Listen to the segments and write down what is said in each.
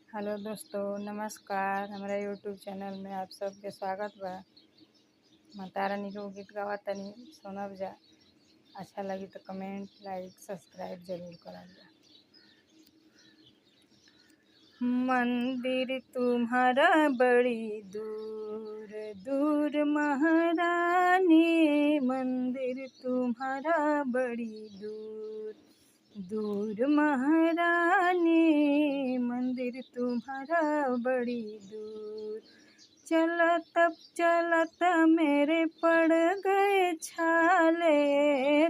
Hello दोस्तों, नमस्कार। हमारा यूट्यूब चैनल में आप सबके स्वागत बा। माता रानी के गीत गावा तनी सुनब जा। अच्छा लगी तो कमेंट, लाइक, सब्सक्राइब जरूर करब जा। मंदिर तुम्हारा बड़ी दूर दूर महारानी, मंदिर तुम्हारा बड़ी दूर दूर महारानी, मंदिर तुम्हारा बड़ी दूर। चलत मेरे पड़ गए छाले,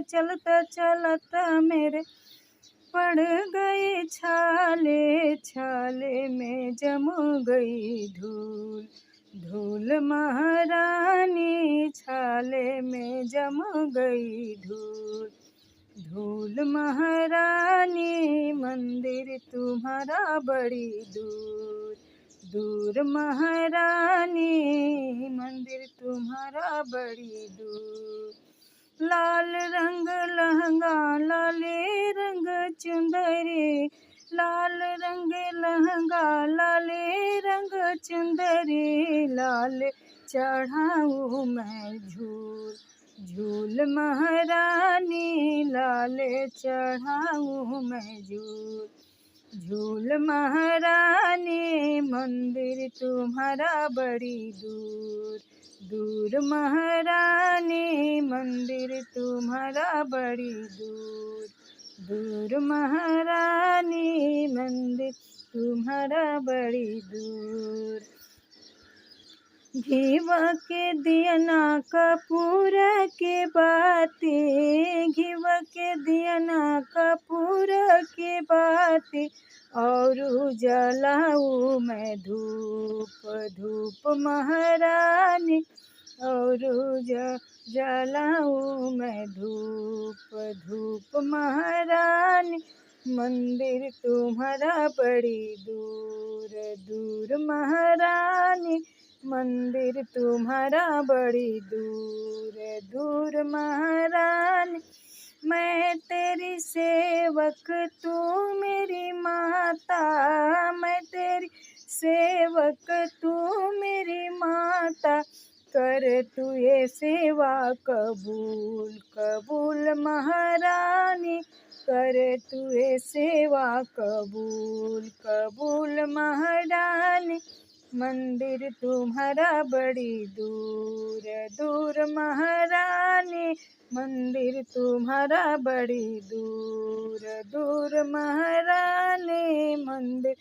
चलत मेरे पड़ गए छाले, छाले में जम गई धूल धूल महारानी, छाले में जम गई धूल धूल महारानी, मंदिर तुम्हारा बड़ी दूर दूर महारानी, मंदिर तुम्हारा बड़ी दूर। लाल रंग लहंगा लाले रंग चुंदरी, लाल रंग लहंगा लाले रंग चुंदरी, लाल चढ़ाऊँ मैं झूल झूल महारानी, लाल चढ़ाऊँ मैं झूल झूल महारानी, मंदिर तुम्हारा बड़ी दूर दूर महारानी, मंदिर तुम्हारा बड़ी दूर दूर महारानी, मंदिर तुम्हारा बड़ी दूर। घीवा के दियना कपूर के बाती, घीवा के दियना कपूर के बाती, और जलाऊँ मैं धूप धूप महारानी, और जलाऊँ मैं धूप धूप महारानी, मंदिर तुम्हारा बड़ी दूर दूर महारानी, मंदिर तुम्हारा बड़ी दूर दूर महारानी। मैं तेरी सेवक तू मेरी माता, मैं तेरी सेवक तू मेरी माता, कर तू ये सेवा कबूल कबूल महारानी, कर तू ये सेवा कबूल कबूल महारानी, मंदिर तुम्हारा बड़ी दूर दूर महारानी, मंदिर तुम्हारा बड़ी दूर दूर महारानी, मंदिर